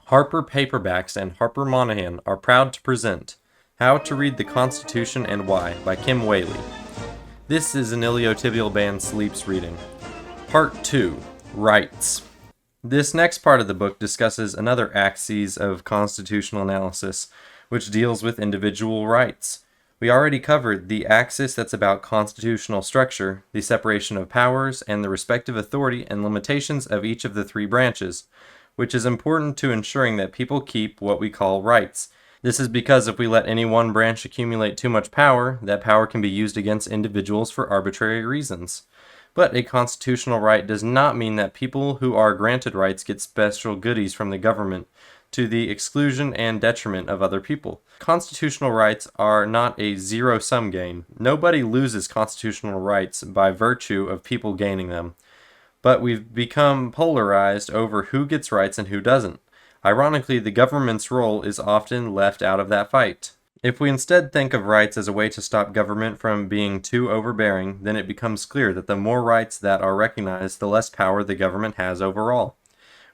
Harper Paperbacks and Harper Monahan are proud to present How to Read the Constitution and Why by Kim Wehle. This is an Iliotibial band sleeps reading. Part 2, Rights. This next part of the book discusses another axis of constitutional analysis, which deals with individual rights. We already covered the axis that's about constitutional structure, the separation of powers, and the respective authority and limitations of each of the three branches, which is important to ensuring that people keep what we call rights. This is because if we let any one branch accumulate too much power, that power can be used against individuals for arbitrary reasons. But a constitutional right does not mean that people who are granted rights get special goodies from the government to the exclusion and detriment of other people. Constitutional rights are not a zero-sum game. Nobody loses constitutional rights by virtue of people gaining them. But we've become polarized over who gets rights and who doesn't. Ironically, the government's role is often left out of that fight. If we instead think of rights as a way to stop government from being too overbearing, then it becomes clear that the more rights that are recognized, the less power the government has overall.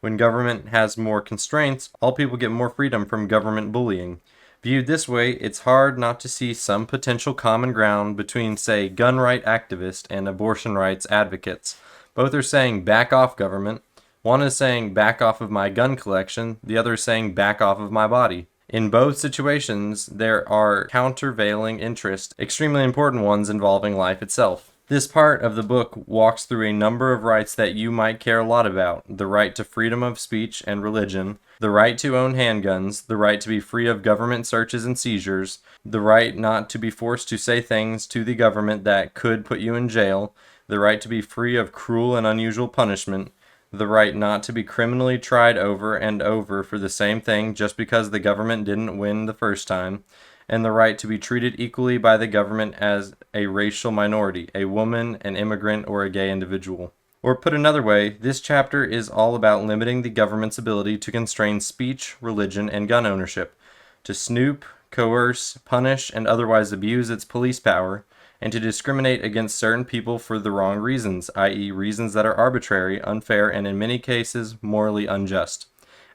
When government has more constraints, all people get more freedom from government bullying. Viewed this way, it's hard not to see some potential common ground between, say, gun right activists and abortion rights advocates. Both are saying back off government. One is saying back off of my gun collection, the other is saying back off of my body. In both situations, there are countervailing interests, extremely important ones involving life itself. This part of the book walks through a number of rights that you might care a lot about: the right to freedom of speech and religion, the right to own handguns, the right to be free of government searches and seizures, the right not to be forced to say things to the government that could put you in jail, the right to be free of cruel and unusual punishment, the right not to be criminally tried over and over for the same thing just because the government didn't win the first time, and the right to be treated equally by the government as a racial minority, a woman, an immigrant, or a gay individual. Or put another way, this chapter is all about limiting the government's ability to constrain speech, religion, and gun ownership, to snoop, coerce, punish, and otherwise abuse its police power, and to discriminate against certain people for the wrong reasons, i.e. reasons that are arbitrary, unfair, and in many cases morally unjust.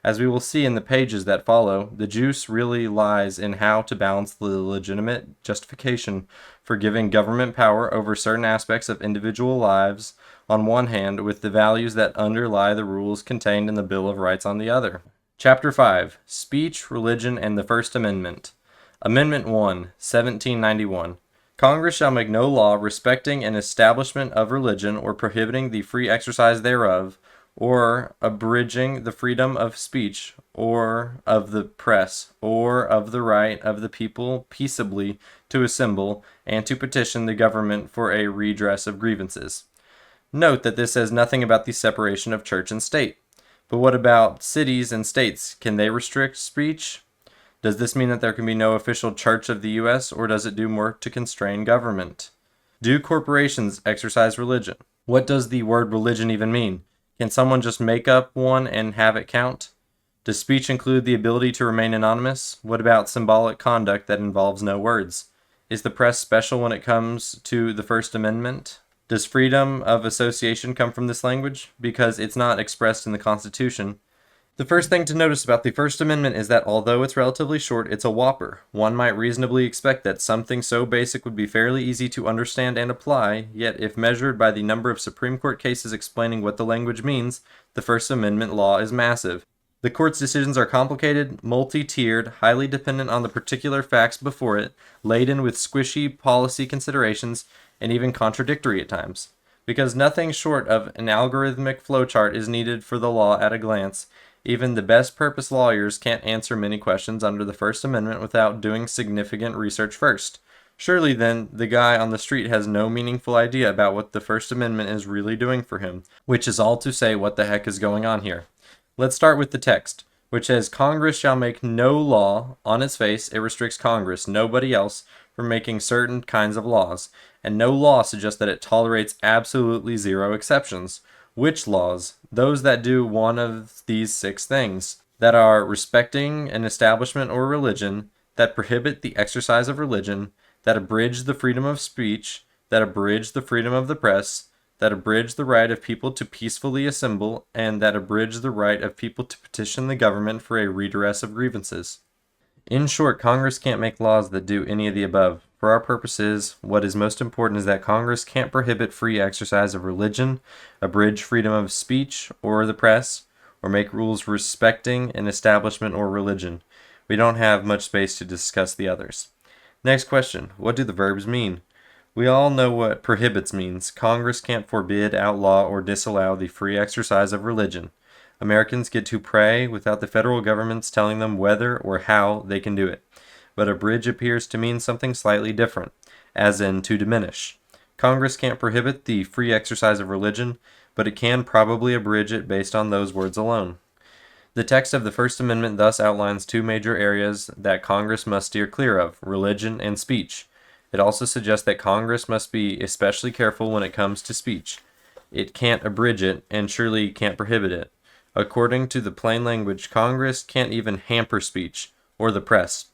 As we will see in the pages that follow, the juice really lies in how to balance the legitimate justification for giving government power over certain aspects of individual lives on one hand with the values that underlie the rules contained in the Bill of Rights on the other. Chapter 5. Speech, Religion, and the First Amendment. Amendment 1, 1791. Congress shall make no law respecting an establishment of religion or prohibiting the free exercise thereof, or abridging the freedom of speech, or of the press, or of the right of the people peaceably to assemble and to petition the government for a redress of grievances. Note that this says nothing about the separation of church and state. But what about cities and states? Can they restrict speech? Does this mean that there can be no official church of the U.S., or does it do more to constrain government? Do corporations exercise religion? What does the word religion even mean? Can someone just make up one and have it count? Does speech include the ability to remain anonymous? What about symbolic conduct that involves no words? Is the press special when it comes to the First Amendment? Does freedom of association come from this language? Because it's not expressed in the Constitution. The first thing to notice about the First Amendment is that although it's relatively short, it's a whopper. One might reasonably expect that something so basic would be fairly easy to understand and apply, yet if measured by the number of Supreme Court cases explaining what the language means, the First Amendment law is massive. The court's decisions are complicated, multi-tiered, highly dependent on the particular facts before it, laden with squishy policy considerations, and even contradictory at times. Because nothing short of an algorithmic flowchart is needed for the law at a glance, even the best-purposed lawyers can't answer many questions under the First Amendment without doing significant research first. Surely, then, the guy on the street has no meaningful idea about what the First Amendment is really doing for him, which is all to say what the heck is going on here. Let's start with the text, which says, Congress shall make no law. On its face, it restricts Congress, nobody else, from making certain kinds of laws, and no law suggests that it tolerates absolutely zero exceptions. Which laws? Those that do one of these 6 things, that are respecting an establishment or religion, that prohibit the exercise of religion, that abridge the freedom of speech, that abridge the freedom of the press, that abridge the right of people to peacefully assemble, and that abridge the right of people to petition the government for a redress of grievances. In short, Congress can't make laws that do any of the above. For our purposes, what is most important is that Congress can't prohibit free exercise of religion, abridge freedom of speech or the press, or make rules respecting an establishment or religion. We don't have much space to discuss the others. Next question. What do the verbs mean? We all know what prohibits means. Congress can't forbid, outlaw, or disallow the free exercise of religion. Americans get to pray without the federal government's telling them whether or how they can do it. But abridge appears to mean something slightly different, as in to diminish. Congress can't prohibit the free exercise of religion, but it can probably abridge it based on those words alone. The text of the First Amendment thus outlines two major areas that Congress must steer clear of: religion and speech. It also suggests that Congress must be especially careful when it comes to speech. It can't abridge it, and surely can't prohibit it. According to the plain language, Congress can't even hamper speech, or the press.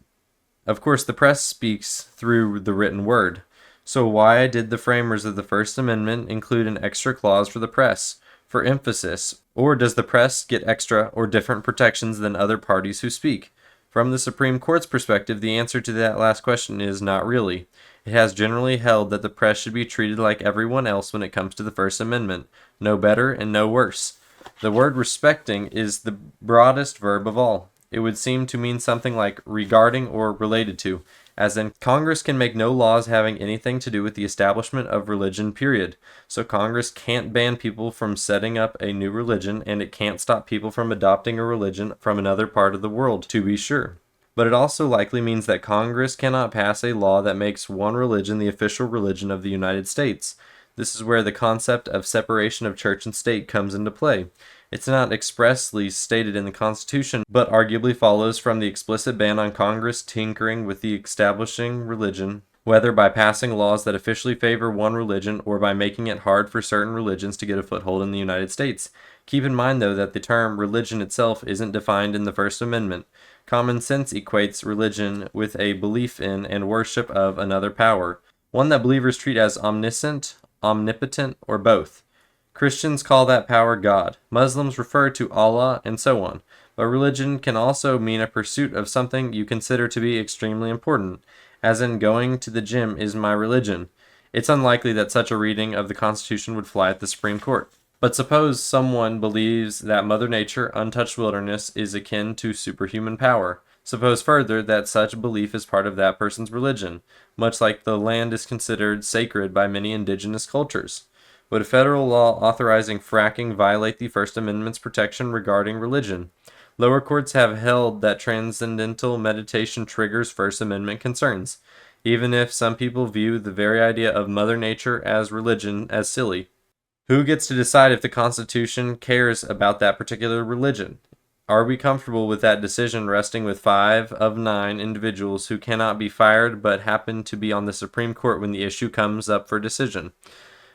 Of course, the press speaks through the written word. So why did the framers of the First Amendment include an extra clause for the press? For emphasis, or does the press get extra or different protections than other parties who speak? From the Supreme Court's perspective, the answer to that last question is not really. It has generally held that the press should be treated like everyone else when it comes to the First Amendment, no better and no worse. The word respecting is the broadest verb of all. It would seem to mean something like regarding or related to, as in Congress can make no laws having anything to do with the establishment of religion, period. So Congress can't ban people from setting up a new religion, and it can't stop people from adopting a religion from another part of the world, to be sure. But it also likely means that Congress cannot pass a law that makes one religion the official religion of the United States. This is where the concept of separation of church and state comes into play. It's not expressly stated in the Constitution, but arguably follows from the explicit ban on Congress tinkering with the establishing religion, whether by passing laws that officially favor one religion or by making it hard for certain religions to get a foothold in the United States. Keep in mind, though, that the term religion itself isn't defined in the First Amendment. Common sense equates religion with a belief in and worship of another power, one that believers treat as omniscient, omnipotent, or both. Christians call that power God. Muslims refer to Allah, and so on. But religion can also mean a pursuit of something you consider to be extremely important, as in going to the gym is my religion. It's unlikely that such a reading of the Constitution would fly at the Supreme Court. But suppose someone believes that Mother Nature, untouched wilderness, is akin to superhuman power. Suppose further that such belief is part of that person's religion, much like the land is considered sacred by many indigenous cultures. Would a federal law authorizing fracking violate the First Amendment's protection regarding religion? Lower courts have held that transcendental meditation triggers First Amendment concerns, even if some people view the very idea of Mother Nature as religion as silly. Who gets to decide if the Constitution cares about that particular religion? Are we comfortable with that decision resting with 5 of 9 individuals who cannot be fired but happen to be on the Supreme Court when the issue comes up for decision?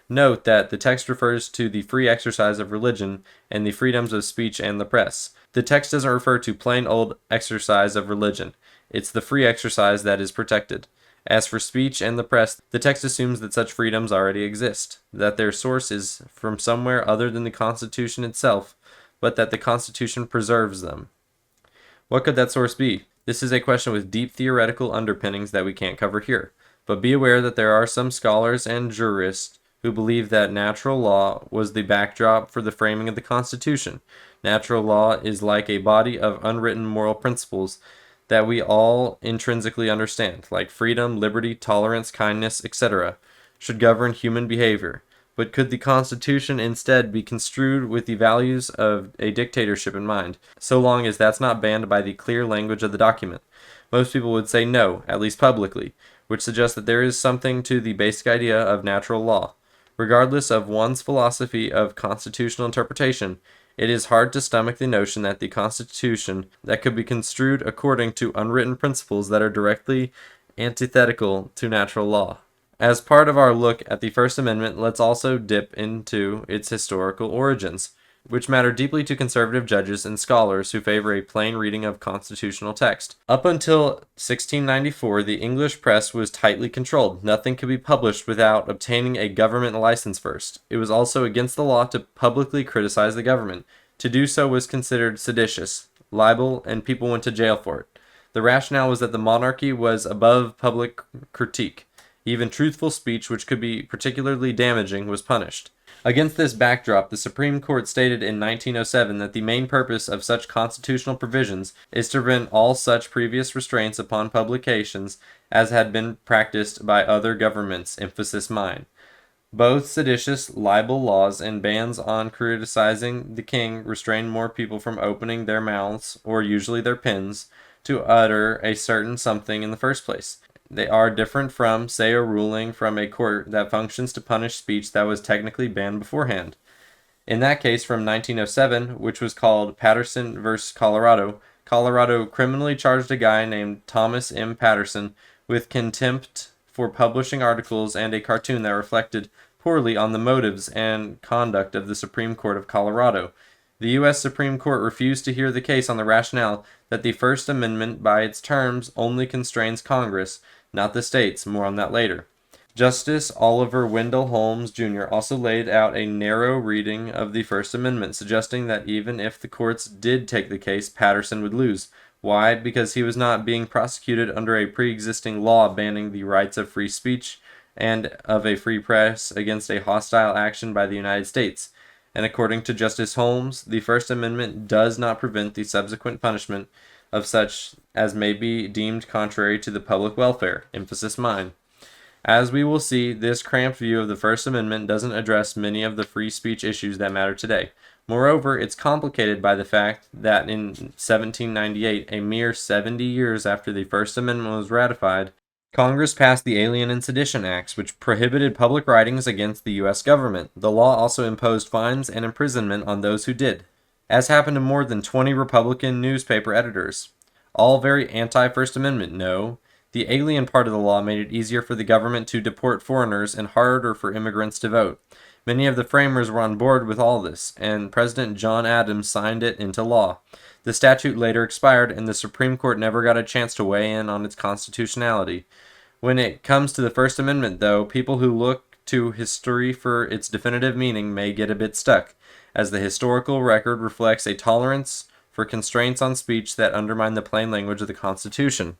Note that the text refers to the free exercise of religion and the freedoms of speech and the press. The text doesn't refer to plain old exercise of religion. It's the free exercise that is protected. As for speech and the press, the text assumes that such freedoms already exist, that their source is from somewhere other than the Constitution itself, but that the Constitution preserves them. What could that source be? This is a question with deep theoretical underpinnings that we can't cover here, but be aware that there are some scholars and jurists who believe that natural law was the backdrop for the framing of the Constitution. Natural law is like a body of unwritten moral principles that we all intrinsically understand, like freedom, liberty, tolerance, kindness, etc., should govern human behavior. But could the Constitution instead be construed with the values of a dictatorship in mind, so long as that's not banned by the clear language of the document? Most people would say no, at least publicly, which suggests that there is something to the basic idea of natural law. Regardless of one's philosophy of constitutional interpretation, it is hard to stomach the notion that the Constitution that could be construed according to unwritten principles that are directly antithetical to natural law. As part of our look at the First Amendment, let's also dip into its historical origins. which matter deeply to conservative judges and scholars who favor a plain reading of constitutional text. Up until 1694, the English press was tightly controlled. Nothing could be published without obtaining a government license first. It was also against the law to publicly criticize the government. To do so was considered seditious, libel, and people went to jail for it. The rationale was that the monarchy was above public critique. Even truthful speech, which could be particularly damaging, was punished. Against this backdrop, the Supreme Court stated in 1907 that the main purpose of such constitutional provisions is to prevent all such previous restraints upon publications as had been practiced by other governments, emphasis mine. Both seditious libel laws and bans on criticizing the king restrain more people from opening their mouths, or usually their pens, to utter a certain something in the first place. They are different from, say, a ruling from a court that functions to punish speech that was technically banned beforehand. In that case from 1907, which was called Patterson v. Colorado, Colorado criminally charged a guy named Thomas M. Patterson with contempt for publishing articles and a cartoon that reflected poorly on the motives and conduct of the Supreme Court of Colorado. The U.S. Supreme Court refused to hear the case on the rationale that the First Amendment, by its terms, only constrains Congress, not the states. More on that later. Justice Oliver Wendell Holmes, Jr. also laid out a narrow reading of the First Amendment, suggesting that even if the courts did take the case, Patterson would lose. Why? Because he was not being prosecuted under a pre-existing law banning the rights of free speech and of a free press against a hostile action by the United States. And according to Justice Holmes, the First Amendment does not prevent the subsequent punishment of such as may be deemed contrary to the public welfare, emphasis mine. As we will see, this cramped view of the First Amendment doesn't address many of the free speech issues that matter today. Moreover, it's complicated by the fact that in 1798, a mere 70 years after the First Amendment was ratified, Congress passed the Alien and Sedition Acts, which prohibited public writings against the U.S. government. The law also imposed fines and imprisonment on those who did, as happened to more than 20 Republican newspaper editors. All very anti-First Amendment, no. The alien part of the law made it easier for the government to deport foreigners and harder for immigrants to vote. Many of the framers were on board with all this, and President John Adams signed it into law. The statute later expired, and the Supreme Court never got a chance to weigh in on its constitutionality. When it comes to the First Amendment, though, people who look to history for its definitive meaning may get a bit stuck, as the historical record reflects a tolerance for constraints on speech that undermine the plain language of the Constitution.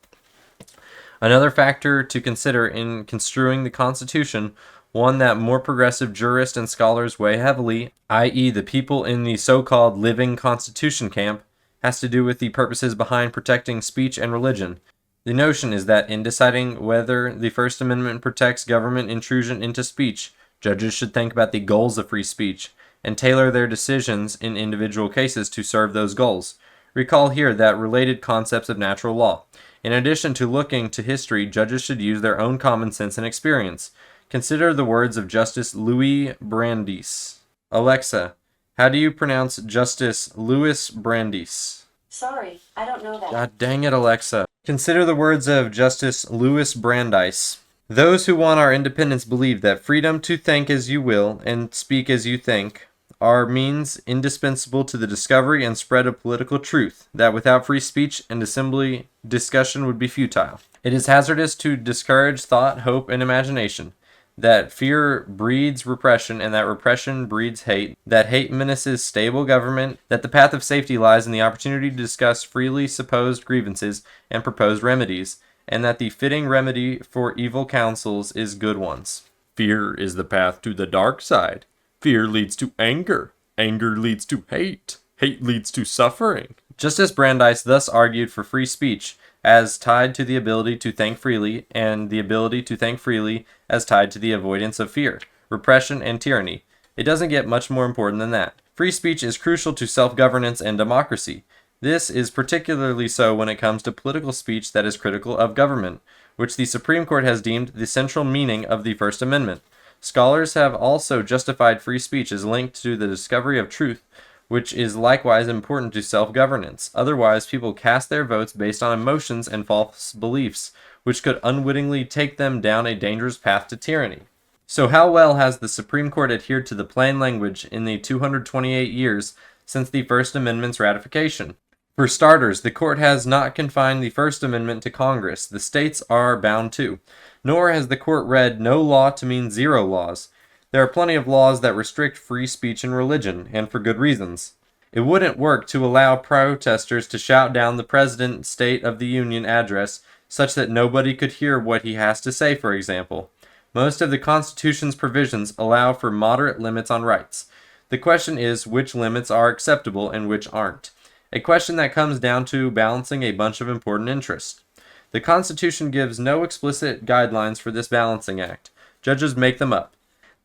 Another factor to consider in construing the Constitution, one that more progressive jurists and scholars weigh heavily, i.e. the people in the so-called living Constitution camp, has to do with the purposes behind protecting speech and religion. The notion is that in deciding whether the First Amendment protects government intrusion into speech, judges should think about the goals of free speech and tailor their decisions in individual cases to serve those goals. Recall here that related concepts of natural law. In addition to looking to history, judges should use their own common sense and experience. Consider the words of Justice Louis Brandeis. Alexa, how do you pronounce Justice Louis Brandeis? Sorry, I don't know that. God dang it, Alexa. Consider the words of Justice Louis Brandeis. Those who want our independence believe that freedom to think as you will and speak as you think are means indispensable to the discovery and spread of political truth, that without free speech and assembly discussion would be futile. It is hazardous to discourage thought, hope, and imagination, that fear breeds repression, and that repression breeds hate, that hate menaces stable government, that the path of safety lies in the opportunity to discuss freely supposed grievances and proposed remedies, and that the fitting remedy for evil counsels is good ones. Fear is the path to the dark side. Fear leads to anger. Anger leads to hate. Hate leads to suffering. Justice Brandeis thus argued for free speech as tied to the ability to think freely, and the ability to think freely as tied to the avoidance of fear, repression, and tyranny. It doesn't get much more important than that. Free speech is crucial to self-governance and democracy. This is particularly so when it comes to political speech that is critical of government, which the Supreme Court has deemed the central meaning of the First Amendment. Scholars have also justified free speech as linked to the discovery of truth, which is likewise important to self-governance. Otherwise, people cast their votes based on emotions and false beliefs, which could unwittingly take them down a dangerous path to tyranny. So how well has the Supreme Court adhered to the plain language in the 228 years since the First Amendment's ratification? For starters, the court has not confined the First Amendment to Congress. The states are bound too. Nor has the court read no law to mean zero laws. There are plenty of laws that restrict free speech and religion, and for good reasons. It wouldn't work to allow protesters to shout down the President's State of the Union address such that nobody could hear what he has to say, for example. Most of the Constitution's provisions allow for moderate limits on rights. The question is which limits are acceptable and which aren't. A question that comes down to balancing a bunch of important interests. The Constitution gives no explicit guidelines for this balancing act. Judges make them up.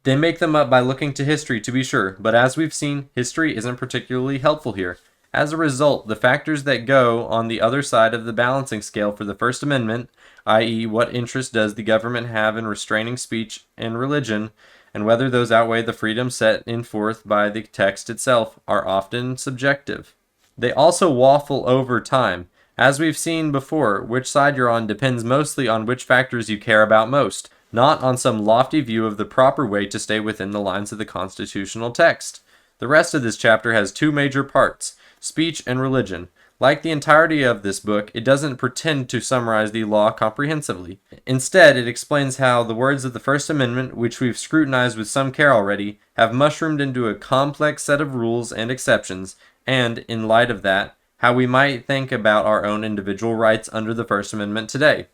They make them up by looking to history, to be sure, but as we've seen, history isn't particularly helpful here. As a result, the factors that go on the other side of the balancing scale for the First Amendment, i.e., what interest does the government have in restraining speech and religion, and whether those outweigh the freedom set in forth by the text itself, are often subjective. They also waffle over time. As we've seen before, which side you're on depends mostly on which factors you care about most, not on some lofty view of the proper way to stay within the lines of the constitutional text. The rest of this chapter has two major parts, speech and religion. Like the entirety of this book, it doesn't pretend to summarize the law comprehensively. Instead, it explains how the words of the First Amendment, which we've scrutinized with some care already, have mushroomed into a complex set of rules and exceptions, and, in light of that, how we might think about our own individual rights under the First Amendment today.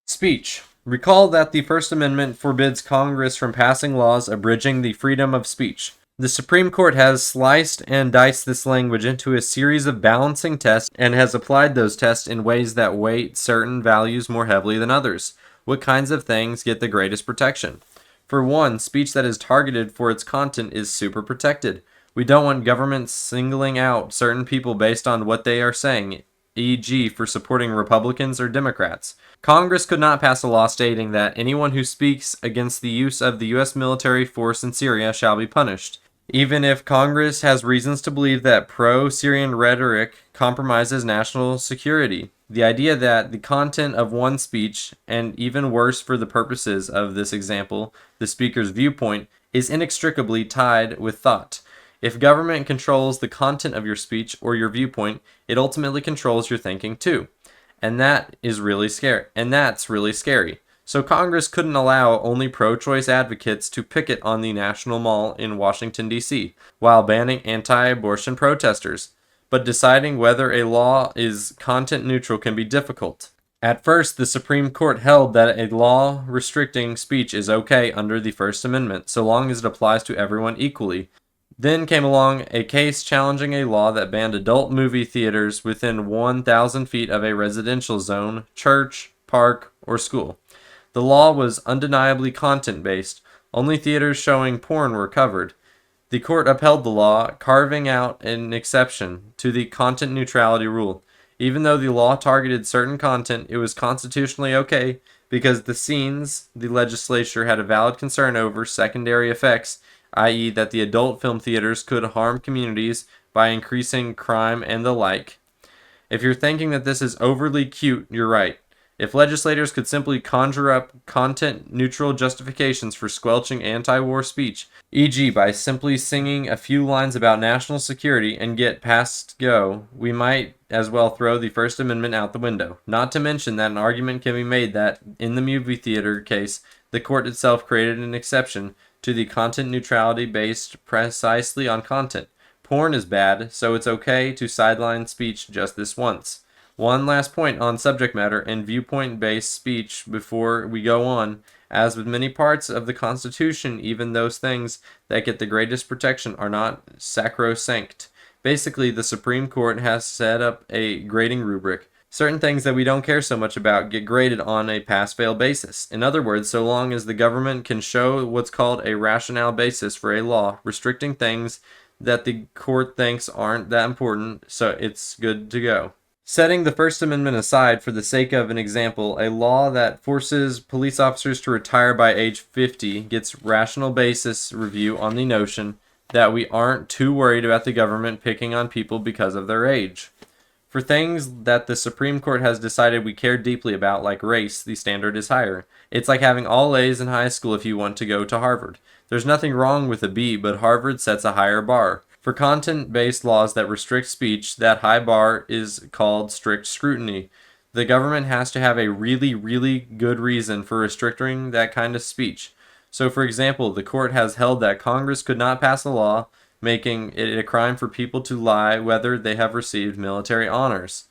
Speech. Recall that the First Amendment forbids Congress from passing laws abridging the freedom of speech. The Supreme Court has sliced and diced this language into a series of balancing tests and has applied those tests in ways that weight certain values more heavily than others. What kinds of things get the greatest protection? For one, speech that is targeted for its content is super protected. We don't want government singling out certain people based on what they are saying, e.g. for supporting Republicans or Democrats. Congress could not pass a law stating that anyone who speaks against the use of the U.S. military force in Syria shall be punished, even if Congress has reasons to believe that pro-Syrian rhetoric compromises national security. The idea that the content of one speech, and even worse for the purposes of this example, the speaker's viewpoint, is inextricably tied with thought. If government controls the content of your speech or your viewpoint, it ultimately controls your thinking too. And that's really scary. So Congress couldn't allow only pro-choice advocates to picket on the National Mall in Washington, D.C., while banning anti-abortion protesters. But deciding whether a law is content neutral can be difficult. At first, the Supreme Court held that a law restricting speech is okay under the First Amendment, so long as it applies to everyone equally. Then came along a case challenging a law that banned adult movie theaters within 1,000 feet of a residential zone, church, park, or school. The law was undeniably content-based. Only theaters showing porn were covered. The court upheld the law, carving out an exception to the content neutrality rule. Even though the law targeted certain content, it was constitutionally okay because the scenes the legislature had a valid concern over secondary effects, i.e. that the adult film theaters could harm communities by increasing crime and the like. If you're thinking that this is overly cute, you're right. If legislators could simply conjure up content-neutral justifications for squelching anti-war speech, e.g. by simply singing a few lines about national security and get past go, we might as well throw the First Amendment out the window. Not to mention that an argument can be made that, in the movie theater case, the court itself created an exception to the content neutrality based precisely on content. Porn is bad, so it's okay to sideline speech just this once. One last point on subject matter and viewpoint-based speech before we go on. As with many parts of the Constitution, even those things that get the greatest protection are not sacrosanct. Basically, the Supreme Court has set up a grading rubric. Certain things that we don't care so much about get graded on a pass-fail basis. In other words, so long as the government can show what's called a rationale basis for a law restricting things that the court thinks aren't that important, so it's good to go. Setting the First Amendment aside for the sake of an example, a law that forces police officers to retire by age 50 gets rational basis review on the notion that we aren't too worried about the government picking on people because of their age. For things that the Supreme Court has decided we care deeply about, like race, the standard is higher. It's like having all A's in high school if you want to go to Harvard. There's nothing wrong with a B, but Harvard sets a higher bar. For content-based laws that restrict speech, that high bar is called strict scrutiny. The government has to have a really, really good reason for restricting that kind of speech. So, for example, the court has held that Congress could not pass a law making it a crime for people to lie whether they have received military honors.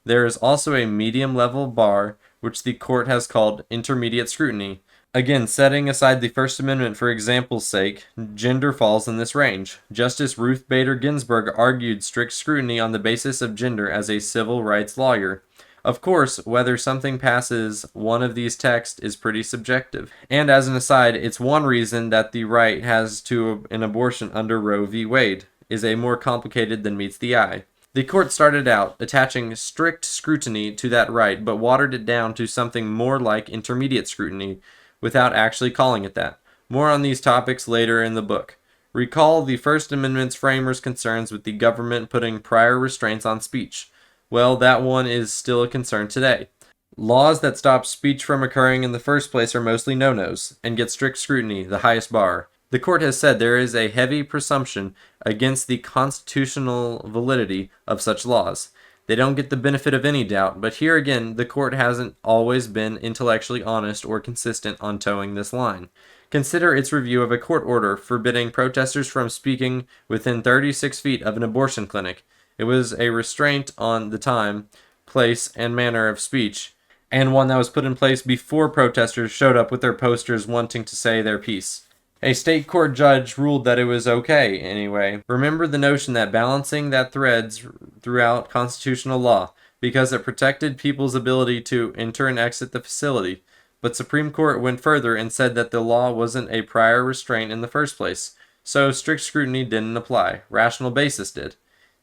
There is also a medium level bar, which the court has called intermediate scrutiny. Again, setting aside the First Amendment for example's sake, gender falls in this range. Justice Ruth Bader Ginsburg argued strict scrutiny on the basis of gender as a civil rights lawyer. Of course, whether something passes one of these texts is pretty subjective. And as an aside, it's one reason that the right has to an abortion under Roe v. Wade is a more complicated than meets the eye. The court started out attaching strict scrutiny to that right, but watered it down to something more like intermediate scrutiny, without actually calling it that. More on these topics later in the book. Recall the First Amendment's framers' concerns with the government putting prior restraints on speech. Well, that one is still a concern today. Laws that stop speech from occurring in the first place are mostly no-nos, and get strict scrutiny, the highest bar. The court has said there is a heavy presumption against the constitutional validity of such laws. They don't get the benefit of any doubt, but here again, the court hasn't always been intellectually honest or consistent on towing this line. Consider its review of a court order forbidding protesters from speaking within 36 feet of an abortion clinic. It was a restraint on the time, place, and manner of speech, and one that was put in place before protesters showed up with their posters wanting to say their piece. A state court judge ruled that it was okay anyway. Remember the notion that balancing that threads throughout constitutional law, because it protected people's ability to enter and exit the facility. But Supreme Court went further and said that the law wasn't a prior restraint in the first place, so strict scrutiny didn't apply. Rational basis did.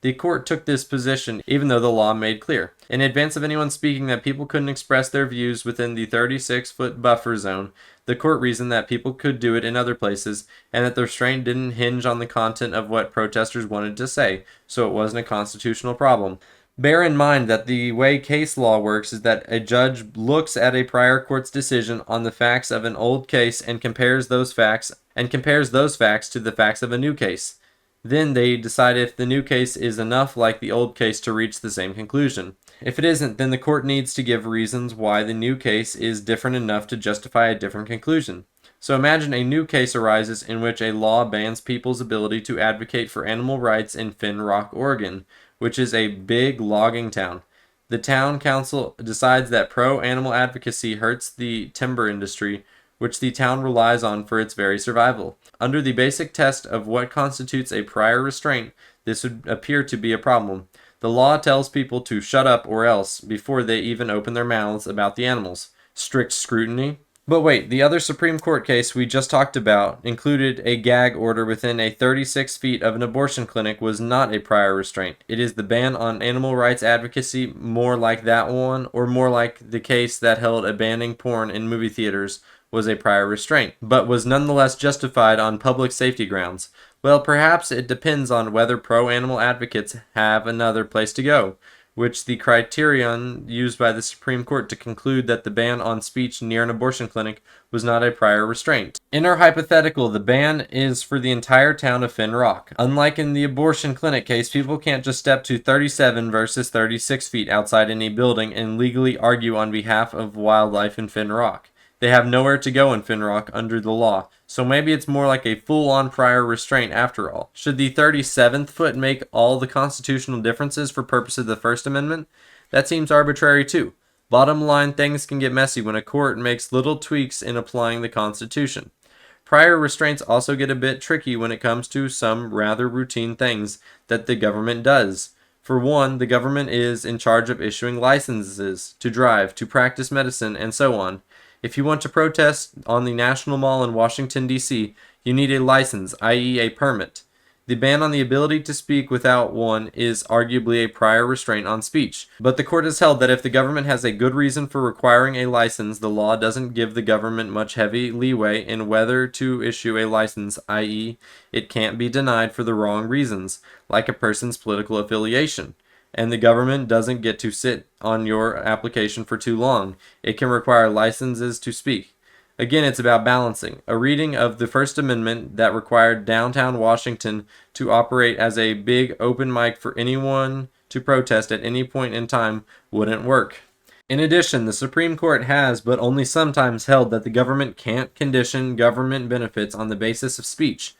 The court took this position even though the law made clear, in advance of anyone speaking, that people couldn't express their views within the 36-foot buffer zone. The court reasoned that people could do it in other places, and that the restraint didn't hinge on the content of what protesters wanted to say, so it wasn't a constitutional problem. Bear in mind that the way case law works is that a judge looks at a prior court's decision on the facts of an old case and compares those facts to the facts of a new case. Then they decide if the new case is enough like the old case to reach the same conclusion. If it isn't, then the court needs to give reasons why the new case is different enough to justify a different conclusion. So imagine a new case arises in which a law bans people's ability to advocate for animal rights in Finn Rock, Oregon, which is a big logging town. The town council decides that pro-animal advocacy hurts the timber industry, which the town relies on for its very survival. Under the basic test of what constitutes a prior restraint, this would appear to be a problem. The law tells people to shut up or else before they even open their mouths about the animals. Strict scrutiny? But wait, the other Supreme Court case we just talked about included a gag order within a 36 feet of an abortion clinic was not a prior restraint. It is the ban on animal rights advocacy more like that one, or more like the case that held a banning porn in movie theaters was a prior restraint, but was nonetheless justified on public safety grounds. Well, perhaps it depends on whether pro-animal advocates have another place to go, which the criterion used by the Supreme Court to conclude that the ban on speech near an abortion clinic was not a prior restraint. In our hypothetical, the ban is for the entire town of Finn Rock. Unlike in the abortion clinic case, people can't just step to 37 versus 36 feet outside any building and legally argue on behalf of wildlife in Finn Rock. They have nowhere to go in Finn Rock under the law, so maybe it's more like a full-on prior restraint after all. Should the 37th foot make all the constitutional differences for purposes of the First Amendment? That seems arbitrary too. Bottom line, things can get messy when a court makes little tweaks in applying the Constitution. Prior restraints also get a bit tricky when it comes to some rather routine things that the government does. For one, the government is in charge of issuing licenses to drive, to practice medicine, and so on. If you want to protest on the National Mall in Washington, D.C., you need a license, i.e. a permit. The ban on the ability to speak without one is arguably a prior restraint on speech. But the court has held that if the government has a good reason for requiring a license, the law doesn't give the government much heavy leeway in whether to issue a license, i.e. it can't be denied for the wrong reasons, like a person's political affiliation. and the government doesn't get to sit on your application for too long. It can require licenses to speak. Again, it's about balancing. A reading of the First Amendment that required downtown Washington to operate as a big open mic for anyone to protest at any point in time wouldn't work. In addition, the Supreme Court has, but only sometimes, held that the government can't condition government benefits on the basis of speech.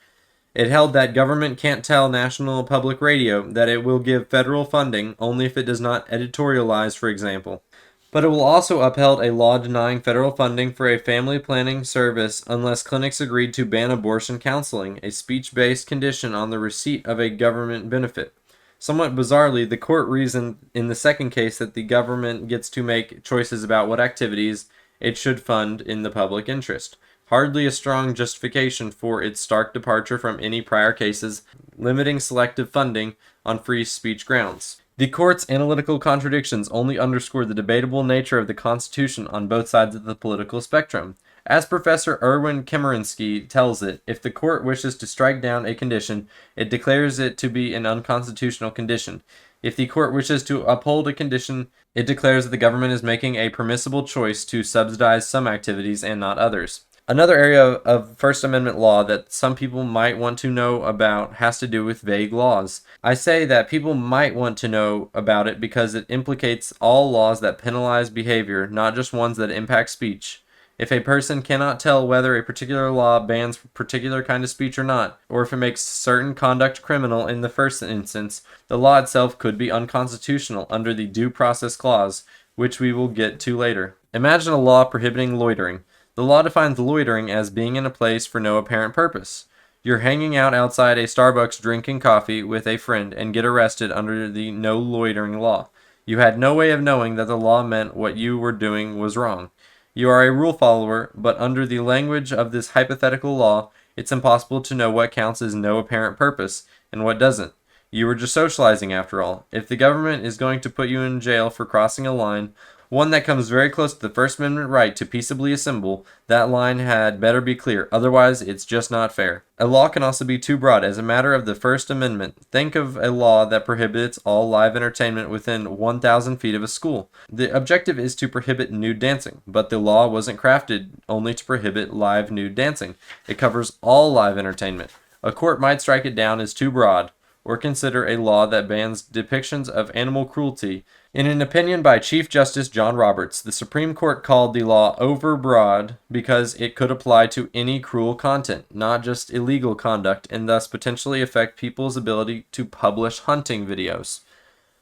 It held that government can't tell National Public Radio that it will give federal funding only if it does not editorialize, for example. But it will also upheld a law denying federal funding for a family planning service unless clinics agreed to ban abortion counseling, a speech-based condition on the receipt of a government benefit. Somewhat bizarrely, the court reasoned in the second case that the government gets to make choices about what activities it should fund in the public interest. Hardly a strong justification for its stark departure from any prior cases limiting selective funding on free speech grounds. The court's analytical contradictions only underscore the debatable nature of the Constitution on both sides of the political spectrum. As Professor Erwin Chemerinsky tells it, if the court wishes to strike down a condition, it declares it to be an unconstitutional condition. If the court wishes to uphold a condition, it declares that the government is making a permissible choice to subsidize some activities and not others. Another area of First Amendment law that some people might want to know about has to do with vague laws. I say that people might want to know about it because it implicates all laws that penalize behavior, not just ones that impact speech. If a person cannot tell whether a particular law bans a particular kind of speech or not, or if it makes certain conduct criminal in the first instance, the law itself could be unconstitutional under the Due Process Clause, which we will get to later. Imagine a law prohibiting loitering. The law defines loitering as being in a place for no apparent purpose. You're hanging out outside a Starbucks drinking coffee with a friend and get arrested under the no loitering law. You had no way of knowing that the law meant what you were doing was wrong. You are a rule follower, but under the language of this hypothetical law, it's impossible to know what counts as no apparent purpose and what doesn't. You were just socializing after all. If the government is going to put you in jail for crossing a line, one that comes very close to the First Amendment right to peaceably assemble, that line had better be clear, otherwise it's just not fair. A law can also be too broad. As a matter of the First Amendment, think of a law that prohibits all live entertainment within 1,000 feet of a school. The objective is to prohibit nude dancing, but the law wasn't crafted only to prohibit live nude dancing. It covers all live entertainment. A court might strike it down as too broad, or consider a law that bans depictions of animal cruelty. In an opinion by Chief Justice John Roberts, the Supreme Court called the law overbroad because it could apply to any cruel content, not just illegal conduct, and thus potentially affect people's ability to publish hunting videos.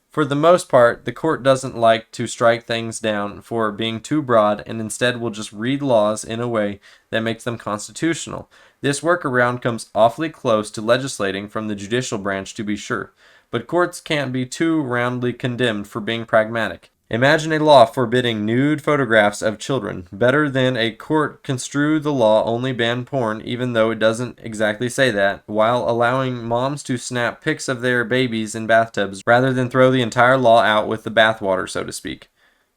For the most part, the court doesn't like to strike things down for being too broad and instead will just read laws in a way that makes them constitutional. This workaround comes awfully close to legislating from the judicial branch, to be sure, but courts can't be too roundly condemned for being pragmatic. Imagine a law forbidding nude photographs of children. Better than a court construe the law only ban porn, even though it doesn't exactly say that, while allowing moms to snap pics of their babies in bathtubs rather than throw the entire law out with the bathwater, so to speak.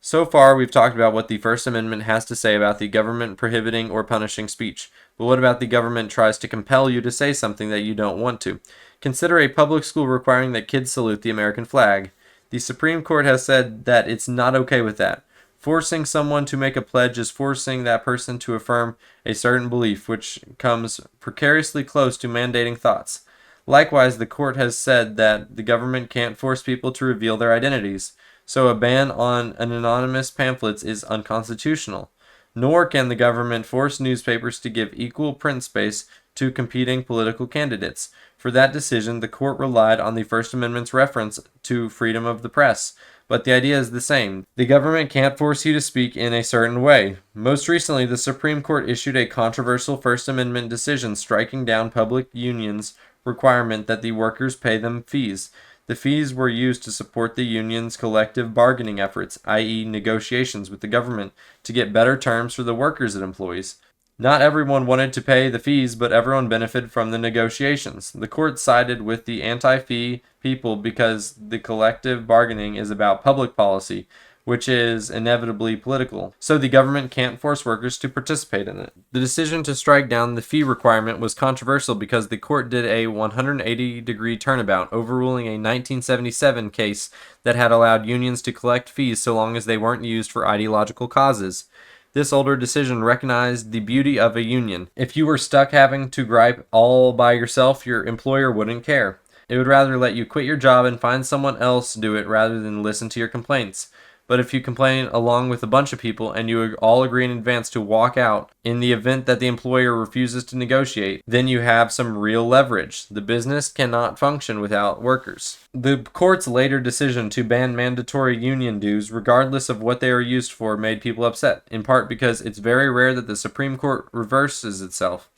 So far, we've talked about what the First Amendment has to say about the government prohibiting or punishing speech. But what about the government tries to compel you to say something that you don't want to? Consider a public school requiring that kids salute the American flag. The Supreme Court has said that it's not okay with that. Forcing someone to make a pledge is forcing that person to affirm a certain belief, which comes precariously close to mandating thoughts. Likewise, the court has said that the government can't force people to reveal their identities, so a ban on anonymous pamphlets is unconstitutional. Nor can the government force newspapers to give equal print space to competing political candidates. For that decision, the court relied on the First Amendment's reference to freedom of the press. But the idea is the same. The government can't force you to speak in a certain way. Most recently, the Supreme Court issued a controversial First Amendment decision striking down public unions' requirement that the workers pay them fees. The fees were used to support the union's collective bargaining efforts, i.e. negotiations with the government, to get better terms for the workers it employs. Not everyone wanted to pay the fees, but everyone benefited from the negotiations. The court sided with the anti-fee people because the collective bargaining is about public policy, which is inevitably political, so the government can't force workers to participate in it. The decision to strike down the fee requirement was controversial because the court did a 180-degree turnabout, overruling a 1977 case that had allowed unions to collect fees so long as they weren't used for ideological causes. This older decision recognized the beauty of a union. If you were stuck having to gripe all by yourself, your employer wouldn't care. It would rather let you quit your job and find someone else do it rather than listen to your complaints. But if you complain along with a bunch of people and you all agree in advance to walk out in the event that the employer refuses to negotiate, then you have some real leverage. The business cannot function without workers. The court's later decision to ban mandatory union dues, regardless of what they are used for, made people upset, in part because it's very rare that the Supreme Court reverses itself.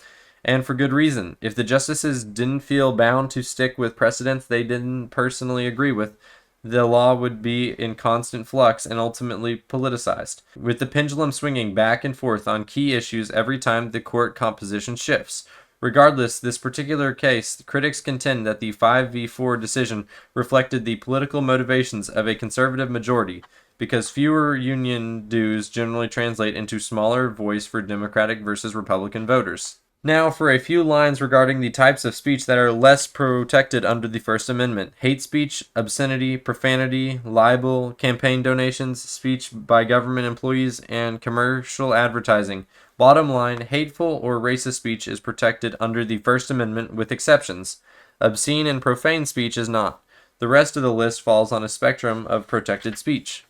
And for good reason. If the justices didn't feel bound to stick with precedents they didn't personally agree with, the law would be in constant flux and ultimately politicized, with the pendulum swinging back and forth on key issues every time the court composition shifts. Regardless, this particular case, critics contend that the 5v4 decision reflected the political motivations of a conservative majority, because fewer union dues generally translate into smaller voice for Democratic versus Republican voters. Now for a few lines regarding the types of speech that are less protected under the First Amendment: hate speech, obscenity, profanity, libel, campaign donations, speech by government employees, and commercial advertising. Bottom line, hateful or racist speech is protected under the First Amendment with exceptions. Obscene and profane speech is not. The rest of the list falls on a spectrum of protected speech.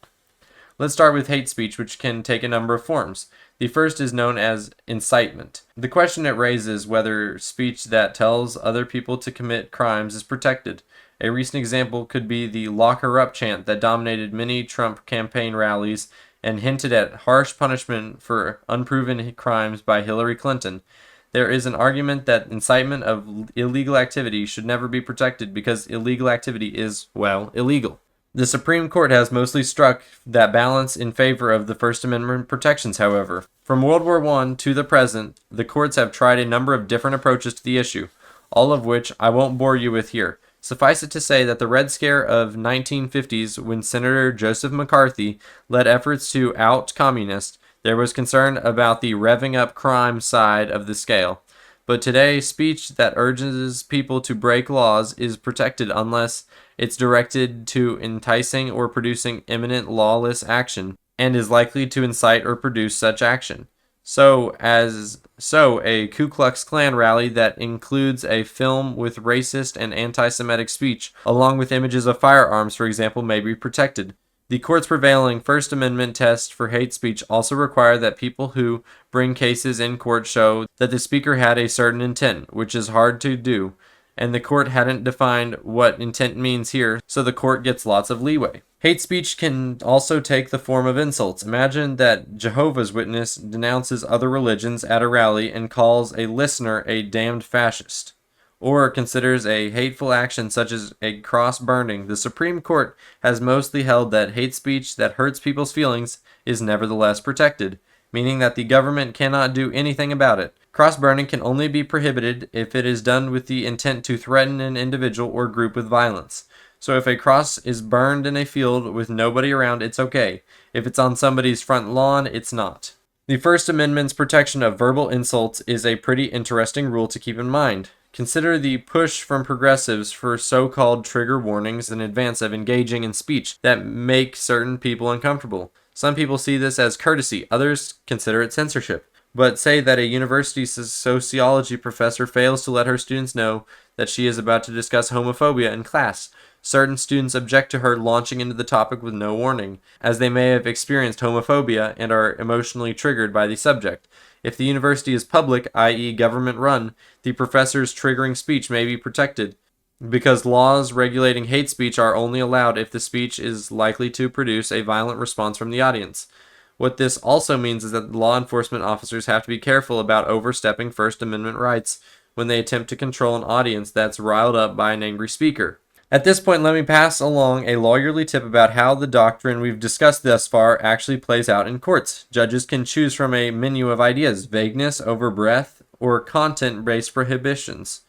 Let's start with hate speech, which can take a number of forms. The first is known as incitement. The question it raises whether speech that tells other people to commit crimes is protected. A recent example could be the "lock her up" chant that dominated many Trump campaign rallies and hinted at harsh punishment for unproven crimes by Hillary Clinton. There is an argument that incitement of illegal activity should never be protected because illegal activity is, well, illegal. The Supreme Court has mostly struck that balance in favor of the First Amendment protections, however. From World War I to the present, the courts have tried a number of different approaches to the issue, all of which I won't bore you with here. Suffice it to say that the Red Scare of 1950s, when Senator Joseph McCarthy led efforts to out communists, there was concern about the revving up crime side of the scale. But today, speech that urges people to break laws is protected unless it's directed to enticing or producing imminent lawless action, and is likely to incite or produce such action. So a Ku Klux Klan rally that includes a film with racist and anti-Semitic speech, along with images of firearms, for example, may be protected. The court's prevailing First Amendment test for hate speech also require that people who bring cases in court show that the speaker had a certain intent, which is hard to do, and the court hadn't defined what intent means here, so the court gets lots of leeway. Hate speech can also take the form of insults. Imagine that Jehovah's Witness denounces other religions at a rally and calls a listener a damned fascist, or considers a hateful action such as a cross burning. The Supreme Court has mostly held that hate speech that hurts people's feelings is nevertheless protected, meaning that the government cannot do anything about it. Cross burning can only be prohibited if it is done with the intent to threaten an individual or group with violence. So if a cross is burned in a field with nobody around, it's okay. If it's on somebody's front lawn, it's not. The First Amendment's protection of verbal insults is a pretty interesting rule to keep in mind. Consider the push from progressives for so-called trigger warnings in advance of engaging in speech that make certain people uncomfortable. Some people see this as courtesy, others consider it censorship. But say that a university sociology professor fails to let her students know that she is about to discuss homophobia in class. Certain students object to her launching into the topic with no warning, as they may have experienced homophobia and are emotionally triggered by the subject. If the university is public, i.e. government-run, the professor's triggering speech may be protected, because laws regulating hate speech are only allowed if the speech is likely to produce a violent response from the audience. What this also means is that law enforcement officers have to be careful about overstepping First Amendment rights when they attempt to control an audience that's riled up by an angry speaker. At this point, let me pass along a lawyerly tip about how the doctrine we've discussed thus far actually plays out in courts. Judges can choose from a menu of ideas: vagueness over breadth, or content-based prohibitions,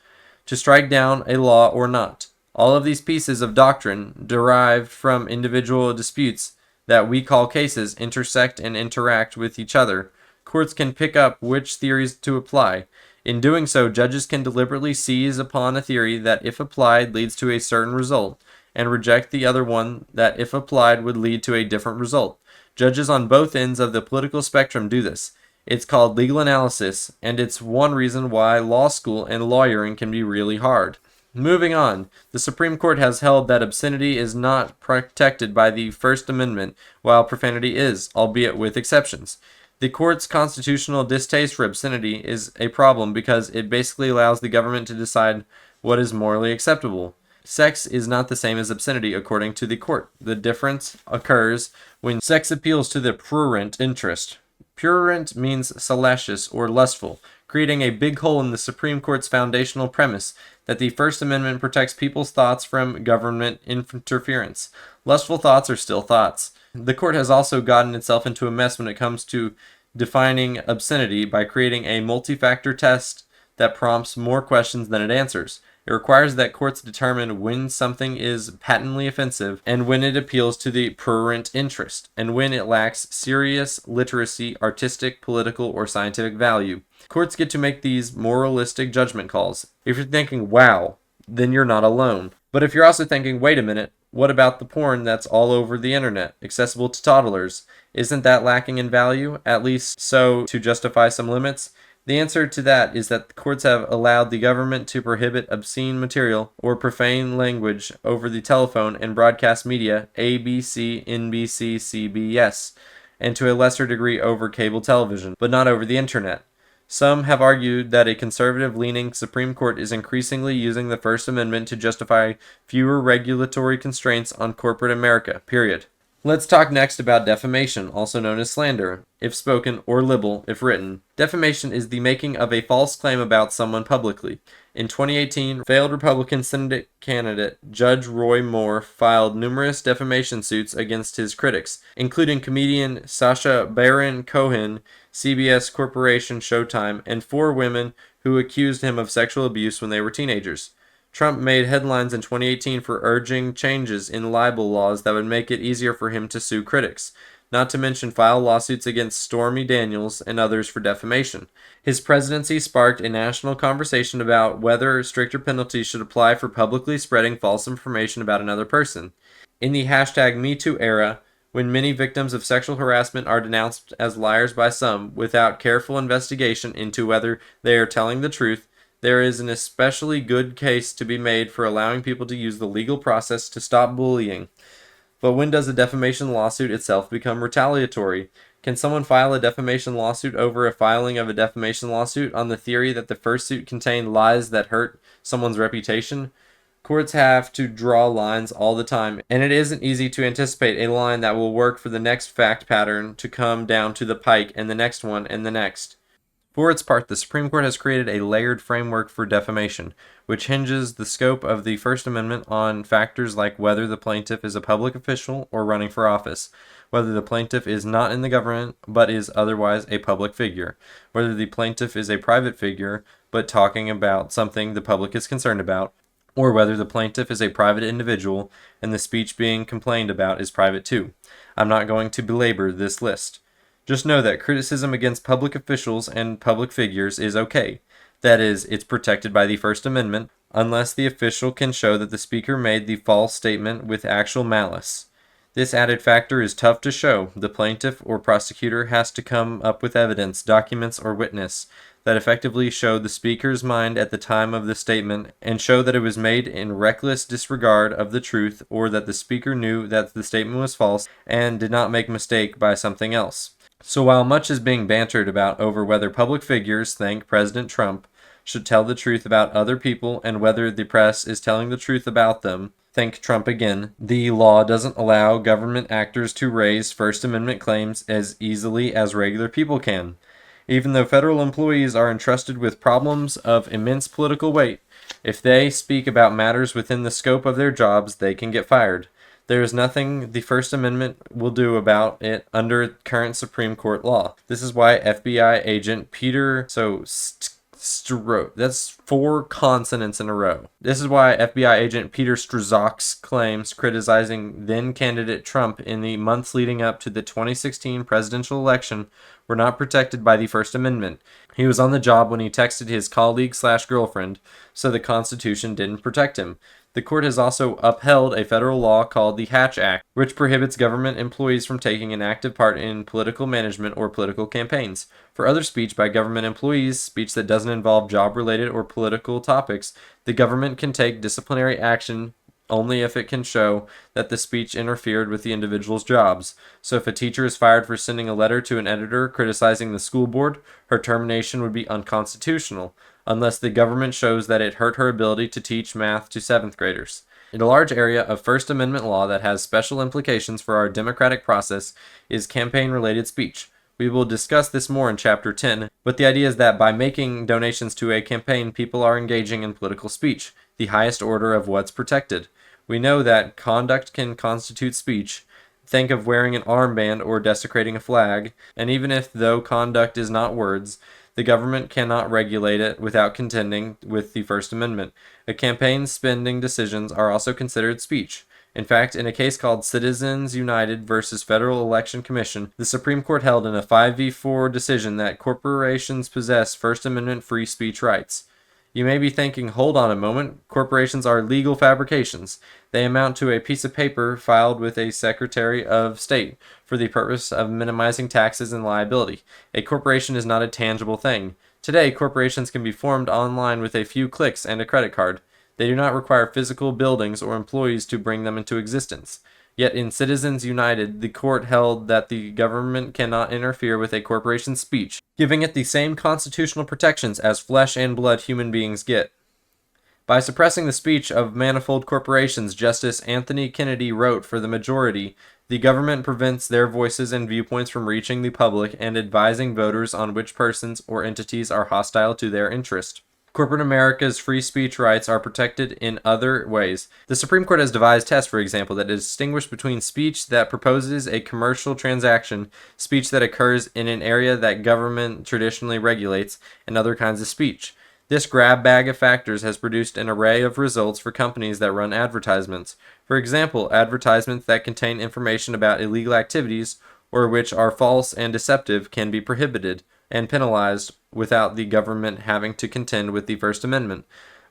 to strike down a law or not. All of these pieces of doctrine, derived from individual disputes, that we call cases intersect and interact with each other, courts can pick up which theories to apply. In doing so, judges can deliberately seize upon a theory that, if applied, leads to a certain result, and reject the other one that, if applied, would lead to a different result. Judges on both ends of the political spectrum do this. It's called legal analysis, and it's one reason why law school and lawyering can be really hard. Moving on, the Supreme Court has held that obscenity is not protected by the First Amendment, while profanity is, albeit with exceptions. The court's constitutional distaste for obscenity is a problem because it basically allows the government to decide what is morally acceptable. Sex is not the same as obscenity according to the court. The difference occurs when sex appeals to the prurient interest. Prurient means salacious or lustful, creating a big hole in the Supreme Court's foundational premise that the First Amendment protects people's thoughts from government interference. Lustful thoughts are still thoughts. The court has also gotten itself into a mess when it comes to defining obscenity by creating a multi-factor test that prompts more questions than it answers. It requires that courts determine when something is patently offensive and when it appeals to the prurient interest, and when it lacks serious literacy, artistic, political, or scientific value. Courts get to make these moralistic judgment calls. If you're thinking, wow, then you're not alone. But if you're also thinking, wait a minute, what about the porn that's all over the internet, accessible to toddlers? Isn't that lacking in value, at least so to justify some limits? The answer to that is that the courts have allowed the government to prohibit obscene material or profane language over the telephone and broadcast media, ABC, NBC, CBS, and to a lesser degree over cable television, but not over the internet. Some have argued that a conservative-leaning Supreme Court is increasingly using the First Amendment to justify fewer regulatory constraints on corporate America, period. Let's talk next about defamation, also known as slander, if spoken, or libel, if written. Defamation is the making of a false claim about someone publicly. In 2018, failed Republican Senate candidate Judge Roy Moore filed numerous defamation suits against his critics, including comedian Sacha Baron Cohen, CBS Corporation, Showtime, and 4 women who accused him of sexual abuse when they were teenagers. Trump made headlines in 2018 for urging changes in libel laws that would make it easier for him to sue critics, not to mention file lawsuits against Stormy Daniels and others for defamation. His presidency sparked a national conversation about whether stricter penalties should apply for publicly spreading false information about another person. In the #MeToo era, when many victims of sexual harassment are denounced as liars by some, without careful investigation into whether they are telling the truth, there is an especially good case to be made for allowing people to use the legal process to stop bullying. But when does a defamation lawsuit itself become retaliatory? Can someone file a defamation lawsuit over a filing of a defamation lawsuit on the theory that the first suit contained lies that hurt someone's reputation? Courts have to draw lines all the time, and it isn't easy to anticipate a line that will work for the next fact pattern to come down to the pike, and the next one, and the next. For its part, the Supreme Court has created a layered framework for defamation, which hinges the scope of the First Amendment on factors like whether the plaintiff is a public official or running for office, whether the plaintiff is not in the government but is otherwise a public figure, whether the plaintiff is a private figure but talking about something the public is concerned about, or whether the plaintiff is a private individual and the speech being complained about is private too. I'm not going to belabor this list. Just know that criticism against public officials and public figures is okay. That is, it's protected by the First Amendment, unless the official can show that the speaker made the false statement with actual malice. This added factor is tough to show. The plaintiff or prosecutor has to come up with evidence, documents, or witness that effectively show the speaker's mind at the time of the statement and show that it was made in reckless disregard of the truth, or that the speaker knew that the statement was false and did not make a mistake by something else. So while much is being bantered about over whether public figures, think President Trump, should tell the truth about other people and whether the press is telling the truth about them, think Trump again, the law doesn't allow government actors to raise First Amendment claims as easily as regular people can. Even though federal employees are entrusted with problems of immense political weight, if they speak about matters within the scope of their jobs, they can get fired. There is nothing the First Amendment will do about it under current Supreme Court law. This is why FBI agent Peter that's 4 consonants in a row. This is why FBI agent Peter Strzok's claims criticizing then candidate Trump in the months leading up to the 2016 presidential election were not protected by the First Amendment. He was on the job when he texted his colleague/girlfriend, so the Constitution didn't protect him. The court has also upheld a federal law called the Hatch Act, which prohibits government employees from taking an active part in political management or political campaigns. For other speech by government employees, speech that doesn't involve job-related or political topics, the government can take disciplinary action only if it can show that the speech interfered with the individual's jobs. So if a teacher is fired for sending a letter to an editor criticizing the school board, her termination would be unconstitutional, unless the government shows that it hurt her ability to teach math to 7th graders. In a large area of First Amendment law that has special implications for our democratic process is campaign-related speech. We will discuss this more in Chapter 10, but the idea is that by making donations to a campaign, people are engaging in political speech, the highest order of what's protected. We know that conduct can constitute speech. Think of wearing an armband or desecrating a flag, and even if though conduct is not words, the government cannot regulate it without contending with the First Amendment. A campaign's spending decisions are also considered speech. In fact, in a case called Citizens United versus Federal Election Commission, the Supreme Court held in a 5v4 decision that corporations possess First Amendment free speech rights. You may be thinking, hold on a moment, corporations are legal fabrications. They amount to a piece of paper filed with a Secretary of State for the purpose of minimizing taxes and liability. A corporation is not a tangible thing. Today, corporations can be formed online with a few clicks and a credit card. They do not require physical buildings or employees to bring them into existence. Yet in Citizens United, the court held that the government cannot interfere with a corporation's speech, giving it the same constitutional protections as flesh and blood human beings get. By suppressing the speech of manifold corporations, Justice Anthony Kennedy wrote for the majority, the government prevents their voices and viewpoints from reaching the public and advising voters on which persons or entities are hostile to their interest. Corporate America's free speech rights are protected in other ways. The Supreme Court has devised tests, for example, that distinguish between speech that proposes a commercial transaction, speech that occurs in an area that government traditionally regulates, and other kinds of speech. This grab bag of factors has produced an array of results for companies that run advertisements. For example, advertisements that contain information about illegal activities or which are false and deceptive can be prohibited and penalized without the government having to contend with the First Amendment.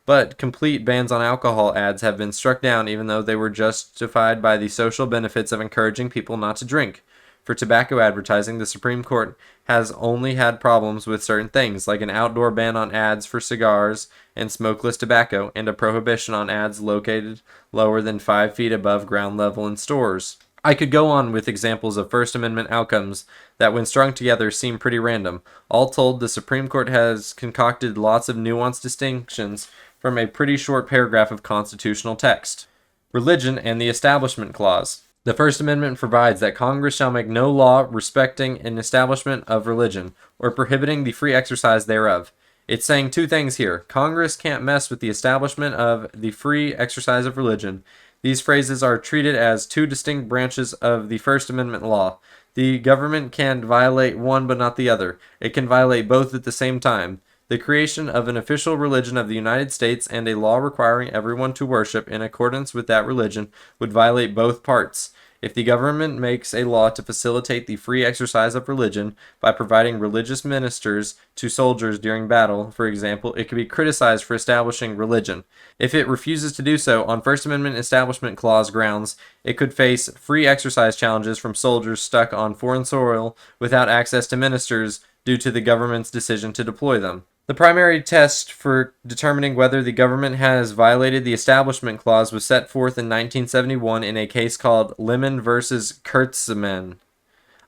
But complete bans on alcohol ads have been struck down even though they were justified by the social benefits of encouraging people not to drink. For tobacco advertising, the Supreme Court has only had problems with certain things, like an outdoor ban on ads for cigars and smokeless tobacco, and a prohibition on ads located lower than 5 feet above ground level in stores. I could go on with examples of First Amendment outcomes that when strung together seem pretty random. All told, the Supreme Court has concocted lots of nuanced distinctions from a pretty short paragraph of constitutional text. Religion and the Establishment Clause. The First Amendment provides that Congress shall make no law respecting an establishment of religion, or prohibiting the free exercise thereof. It's saying two things here. Congress can't mess with the establishment of the free exercise of religion. These phrases are treated as two distinct branches of the First Amendment law. The government can violate one but not the other. It can violate both at the same time. The creation of an official religion of the United States and a law requiring everyone to worship in accordance with that religion would violate both parts. If the government makes a law to facilitate the free exercise of religion by providing religious ministers to soldiers during battle, for example, it could be criticized for establishing religion. If it refuses to do so on First Amendment Establishment Clause grounds, it could face free exercise challenges from soldiers stuck on foreign soil without access to ministers due to the government's decision to deploy them. The primary test for determining whether the government has violated the Establishment Clause was set forth in 1971 in a case called Lemon versus Kurtzman.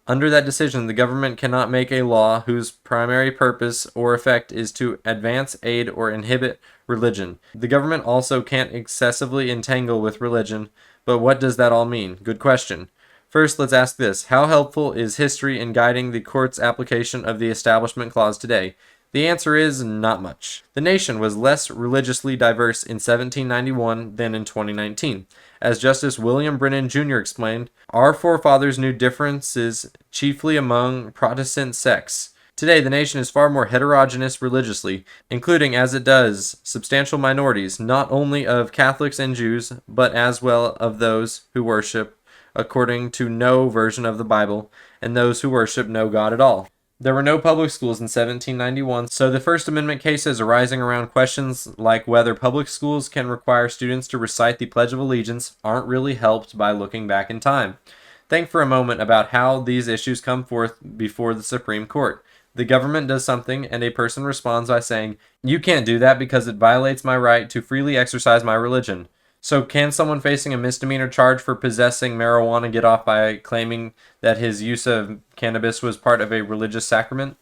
Under that decision, the government cannot make a law whose primary purpose or effect is to advance, aid, or inhibit religion. The government also can't excessively entangle with religion, but what does that all mean? Good question. First, let's ask this. How helpful is history in guiding the court's application of the Establishment Clause today? The answer is not much. The nation was less religiously diverse in 1791 than in 2019. As Justice William Brennan Jr. explained, our forefathers knew differences chiefly among Protestant sects. Today, the nation is far more heterogeneous religiously, including, as it does, substantial minorities, not only of Catholics and Jews, but as well of those who worship according to no version of the Bible, and those who worship no God at all. There were no public schools in 1791, so the First Amendment cases arising around questions like whether public schools can require students to recite the Pledge of Allegiance aren't really helped by looking back in time. Think for a moment about how these issues come forth before the Supreme Court. The government does something, and a person responds by saying, "You can't do that because it violates my right to freely exercise my religion." So can someone facing a misdemeanor charge for possessing marijuana get off by claiming that his use of cannabis was part of a religious sacrament?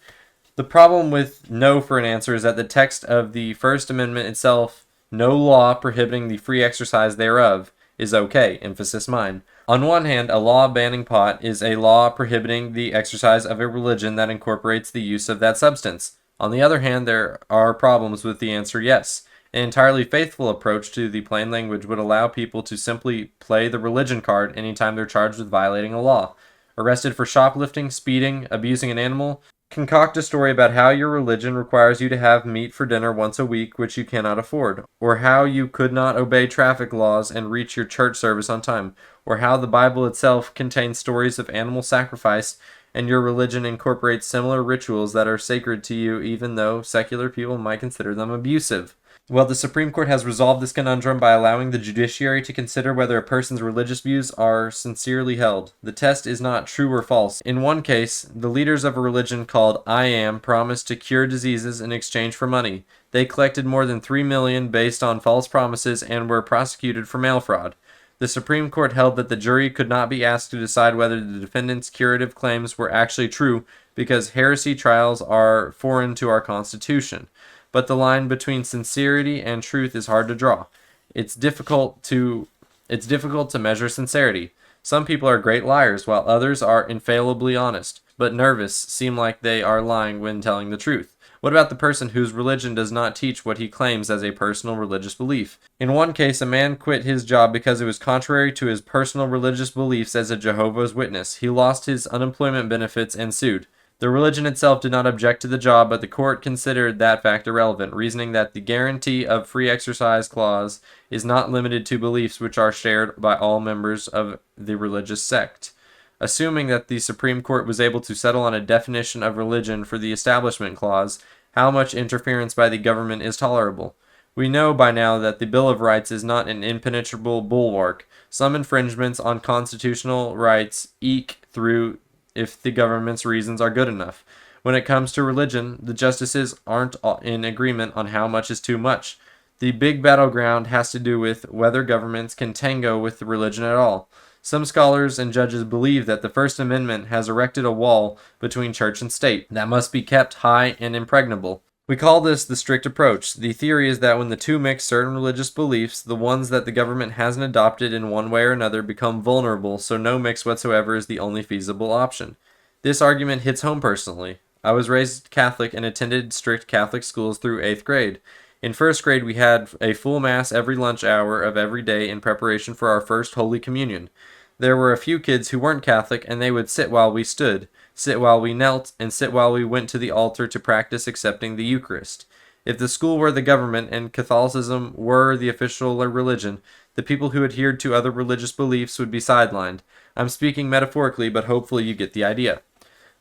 The problem with no for an answer is that the text of the First Amendment itself, no law prohibiting the free exercise thereof, is okay, emphasis mine. On one hand, a law banning pot is a law prohibiting the exercise of a religion that incorporates the use of that substance. On the other hand, there are problems with the answer yes. An entirely faithful approach to the plain language would allow people to simply play the religion card anytime they're charged with violating a law. Arrested for shoplifting, speeding, abusing an animal? Concoct a story about how your religion requires you to have meat for dinner once a week, which you cannot afford, or how you could not obey traffic laws and reach your church service on time, or how the Bible itself contains stories of animal sacrifice and your religion incorporates similar rituals that are sacred to you even though secular people might consider them abusive. Well, the Supreme Court has resolved this conundrum by allowing the judiciary to consider whether a person's religious views are sincerely held. The test is not true or false. In one case, the leaders of a religion called I Am promised to cure diseases in exchange for money. They collected more than $3 million based on false promises and were prosecuted for mail fraud. The Supreme Court held that the jury could not be asked to decide whether the defendant's curative claims were actually true because heresy trials are foreign to our Constitution. But the line between sincerity and truth is hard to draw. It's difficult to measure sincerity. Some people are great liars, while others are infallibly honest, but nervous, seem like they are lying when telling the truth. What about the person whose religion does not teach what he claims as a personal religious belief? In one case, a man quit his job because it was contrary to his personal religious beliefs as a Jehovah's Witness. He lost his unemployment benefits and sued. The religion itself did not object to the job, but the court considered that fact irrelevant, reasoning that the guarantee of free exercise clause is not limited to beliefs which are shared by all members of the religious sect. Assuming that the Supreme Court was able to settle on a definition of religion for the Establishment Clause, how much interference by the government is tolerable? We know by now that the Bill of Rights is not an impenetrable bulwark. Some infringements on constitutional rights eke through if the government's reasons are good enough. When it comes to religion, the justices aren't in agreement on how much is too much. The big battleground has to do with whether governments can tango with the religion at all. Some scholars and judges believe that the First Amendment has erected a wall between church and state that must be kept high and impregnable. We call this the strict approach. The theory is that when the two mix certain religious beliefs, the ones that the government hasn't adopted in one way or another become vulnerable, so no mix whatsoever is the only feasible option. This argument hits home personally. I was raised Catholic and attended strict Catholic schools through 8th grade. In 1st grade, we had a full Mass every lunch hour of every day in preparation for our first Holy Communion. There were a few kids who weren't Catholic, and they would sit while we stood, sit while we knelt, and sit while we went to the altar to practice accepting the Eucharist. If the school were the government and Catholicism were the official religion, the people who adhered to other religious beliefs would be sidelined. I'm speaking metaphorically, but hopefully you get the idea.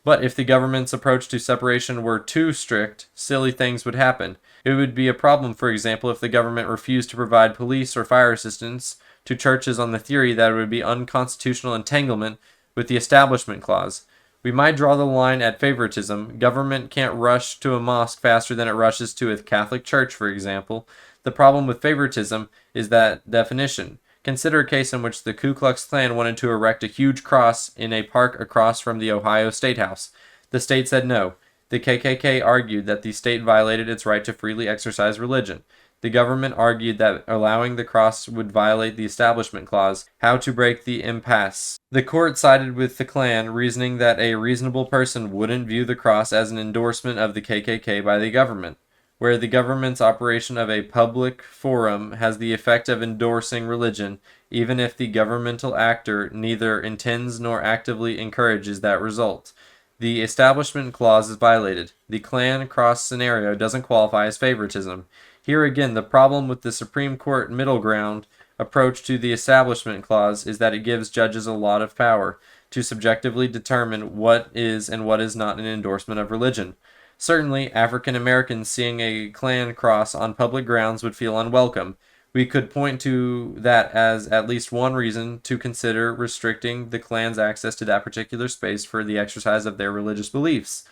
But if the government's approach to separation were too strict, silly things would happen. It would be a problem, for example, if the government refused to provide police or fire assistance to churches on the theory that it would be unconstitutional entanglement with the Establishment Clause. We might draw the line at favoritism. Government can't rush to a mosque faster than it rushes to a Catholic church, for example. The problem with favoritism is that definition. Consider a case in which the Ku Klux Klan wanted to erect a huge cross in a park across from the Ohio State House. The state said no. The KKK argued that the state violated its right to freely exercise religion. The government argued that allowing the cross would violate the Establishment Clause. How to break the impasse? The court sided with the Klan, reasoning that a reasonable person wouldn't view the cross as an endorsement of the KKK by the government. Where the government's operation of a public forum has the effect of endorsing religion, even if the governmental actor neither intends nor actively encourages that result. the Establishment Clause is violated. The clan cross scenario doesn't qualify as favoritism. Here again, the problem with the Supreme Court middle ground approach to the Establishment Clause is that it gives judges a lot of power to subjectively determine what is and what is not an endorsement of religion. Certainly, African Americans seeing a clan cross on public grounds would feel unwelcome. We could point to that as at least one reason to consider restricting the clan's access to that particular space for the exercise of their religious beliefs.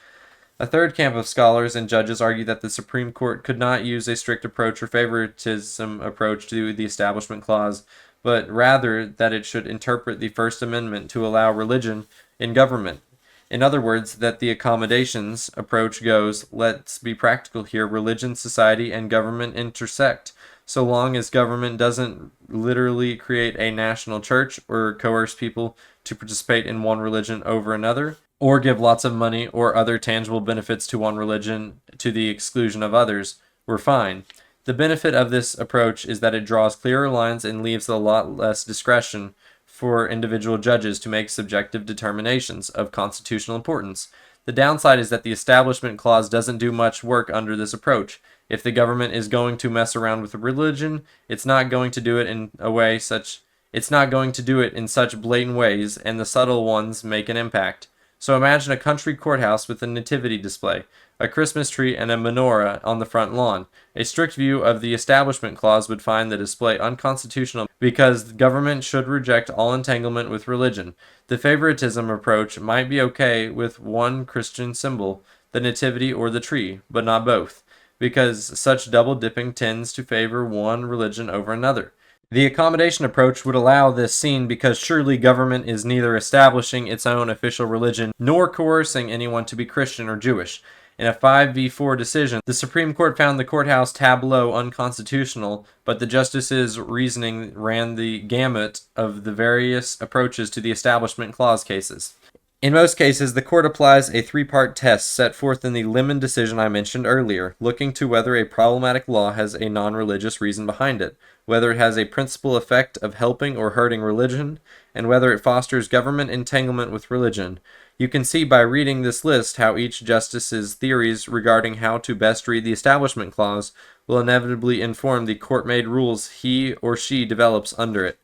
A third camp of scholars and judges argue that the Supreme Court could not use a strict approach or favoritism approach to the Establishment Clause, but rather that it should interpret the First Amendment to allow religion in government. In other words, that the accommodations approach goes, let's be practical here, religion, society, and government intersect, so long as government doesn't literally create a national church or coerce people to participate in one religion over another, or give lots of money or other tangible benefits to one religion to the exclusion of others, we're fine. The benefit of this approach is that it draws clearer lines and leaves a lot less discretion for individual judges to make subjective determinations of constitutional importance. The downside is that the Establishment Clause doesn't do much work under this approach. If the government is going to mess around with religion, it's not going to do it in such blatant ways, and the subtle ones make an impact. So imagine a country courthouse with a nativity display, a Christmas tree, and a menorah on the front lawn. A strict view of the Establishment Clause would find the display unconstitutional because the government should reject all entanglement with religion. The favoritism approach might be okay with one Christian symbol, the nativity or the tree, but not both, because such double dipping tends to favor one religion over another. The accommodation approach would allow this scene because surely government is neither establishing its own official religion nor coercing anyone to be Christian or Jewish. In a 5v4 decision, the Supreme Court found the courthouse tableau unconstitutional, but the justices' reasoning ran the gamut of the various approaches to the Establishment Clause cases. In most cases, the court applies a three-part test set forth in the Lemon decision I mentioned earlier, looking to whether a problematic law has a non-religious reason behind it, whether it has a principal effect of helping or hurting religion, and whether it fosters government entanglement with religion. You can see by reading this list how each justice's theories regarding how to best read the Establishment Clause will inevitably inform the court-made rules he or she develops under it.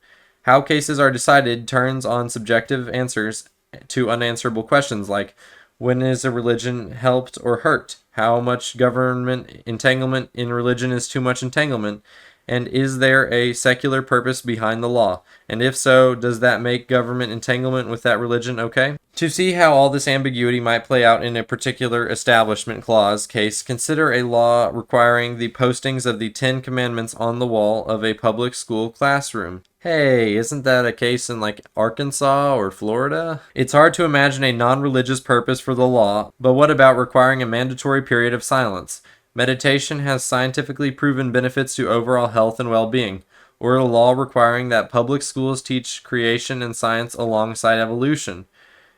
How cases are decided turns on subjective answers to unanswerable questions like, when is a religion helped or hurt? How much government entanglement in religion is too much entanglement? And is there a secular purpose behind the law? And if so, does that make government entanglement with that religion okay? To see how all this ambiguity might play out in a particular Establishment Clause case, consider a law requiring the postings of the 10 Commandments on the wall of a public school classroom. Hey, isn't that a case in like Arkansas or Florida? It's hard to imagine a non-religious purpose for the law, but what about requiring a mandatory period of silence? Meditation has scientifically proven benefits to overall health and well-being, or a law requiring that public schools teach creation and science alongside evolution.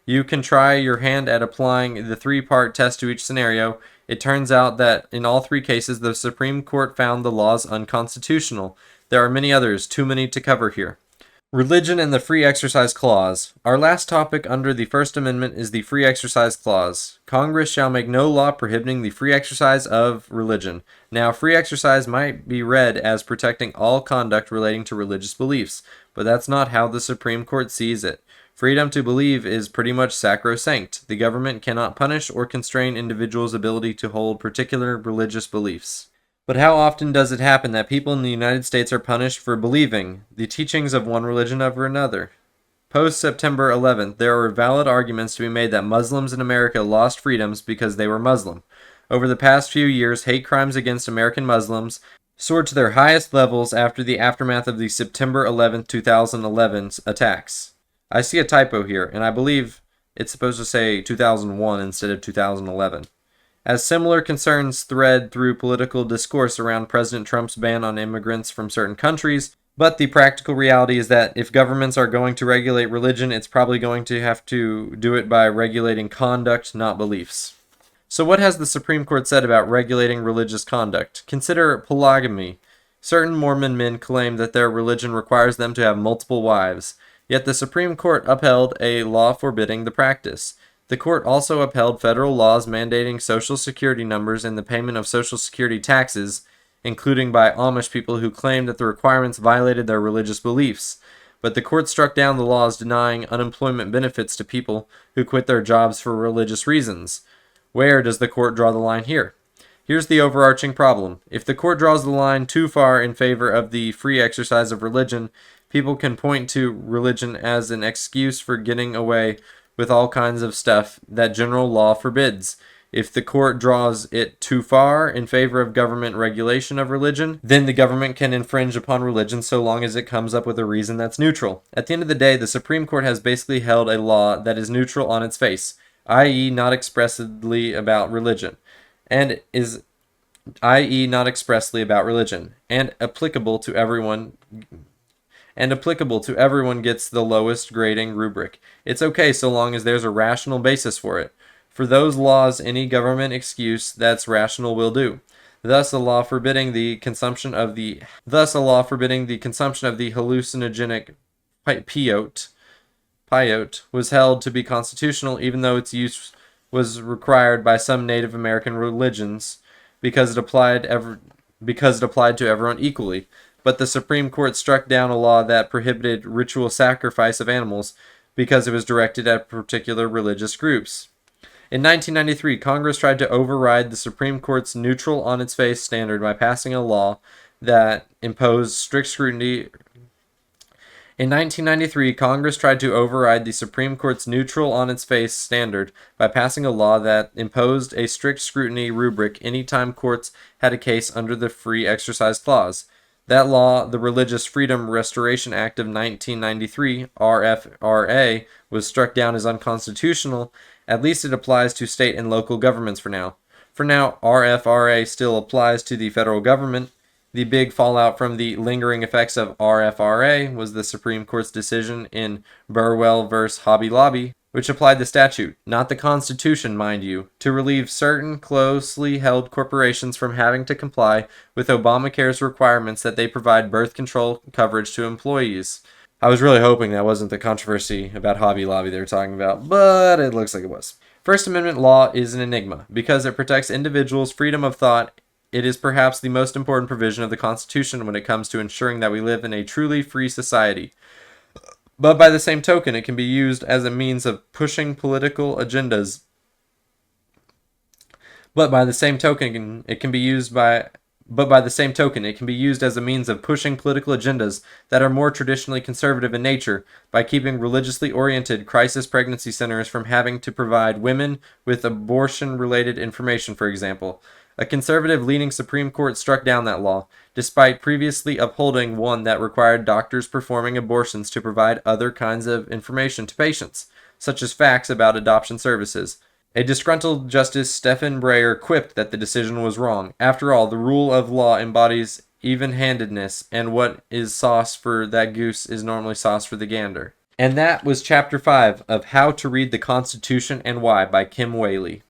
You can try your hand at applying the three-part test to each scenario. It turns out that in all three cases, the Supreme Court found the laws unconstitutional. There are many others, too many to cover here. Religion and the Free Exercise Clause. Our last topic under the First Amendment is the Free Exercise Clause. Congress shall make no law prohibiting the free exercise of religion. Now, free exercise might be read as protecting all conduct relating to religious beliefs, but that's not how the Supreme Court sees it. Freedom to believe is pretty much sacrosanct. The government cannot punish or constrain individuals' ability to hold particular religious beliefs. But how often does it happen that people in the United States are punished for believing the teachings of one religion over another? Post-September 11th, there are valid arguments to be made that Muslims in America lost freedoms because they were Muslim. Over the past few years, hate crimes against American Muslims soared to their highest levels after the aftermath of the September 11th, 2011 attacks. I see a typo here, and I believe it's supposed to say 2001 instead of 2011. As similar concerns thread through political discourse around President Trump's ban on immigrants from certain countries, but the practical reality is that if governments are going to regulate religion, it's probably going to have to do it by regulating conduct, not beliefs. So what has the Supreme Court said about regulating religious conduct? Consider polygamy. Certain Mormon men claim that their religion requires them to have multiple wives, yet the Supreme Court upheld a law forbidding the practice. The court also upheld federal laws mandating Social Security numbers and the payment of Social Security taxes, including by Amish people who claimed that the requirements violated their religious beliefs. But the court struck down the laws denying unemployment benefits to people who quit their jobs for religious reasons. Where does the court draw the line here? Here's the overarching problem. If the court draws the line too far in favor of the free exercise of religion, people can point to religion as an excuse for getting away with all kinds of stuff that general law forbids. If the court draws it too far in favor of government regulation of religion, then the government can infringe upon religion so long as it comes up with a reason that's neutral. At the end of the day, the Supreme Court has basically held a law that is neutral on its face, i.e. not expressly about religion, and not expressly about religion, and applicable to everyone gets the lowest grading rubric. It's okay so long as there's a rational basis for it. For those laws, any government excuse that's rational will do. Thus, a law forbidding the consumption of the hallucinogenic peyote was held to be constitutional, even though its use was required by some Native American religions because it applied to everyone equally. But the Supreme Court struck down a law that prohibited ritual sacrifice of animals because it was directed at particular religious groups. In 1993, Congress tried to override the Supreme Court's neutral on its face standard by passing a law that imposed strict scrutiny. In 1993, Congress tried to override the Supreme Court's neutral on its face standard by passing a law that imposed a strict scrutiny rubric anytime courts had a case under the Free Exercise Clause. That law, the Religious Freedom Restoration Act of 1993, RFRA, was struck down as unconstitutional. At least it applies to state and local governments for now. For now, RFRA still applies to the federal government. The big fallout from the lingering effects of RFRA was the Supreme Court's decision in Burwell v. Hobby Lobby, which applied the statute, not the Constitution, mind you, to relieve certain closely held corporations from having to comply with Obamacare's requirements that they provide birth control coverage to employees. I was really hoping that wasn't the controversy about Hobby Lobby they were talking about, but it looks like it was. First Amendment law is an enigma because it protects individuals' freedom of thought. It is perhaps the most important provision of the Constitution when it comes to ensuring that we live in a truly free society. But by the same token, it can be used as a means of pushing political agendas. But by the same token, it can be used as a means of pushing political agendas that are more traditionally conservative in nature by keeping religiously oriented crisis pregnancy centers from having to provide women with abortion-related information, for example. A conservative-leaning Supreme Court struck down that law, despite previously upholding one that required doctors performing abortions to provide other kinds of information to patients, such as facts about adoption services. A disgruntled Justice Stephen Breyer quipped that the decision was wrong. After all, the rule of law embodies even-handedness, and what is sauce for that goose is normally sauce for the gander. And that was Chapter 5 of How to Read the Constitution and Why by Kim Wehle.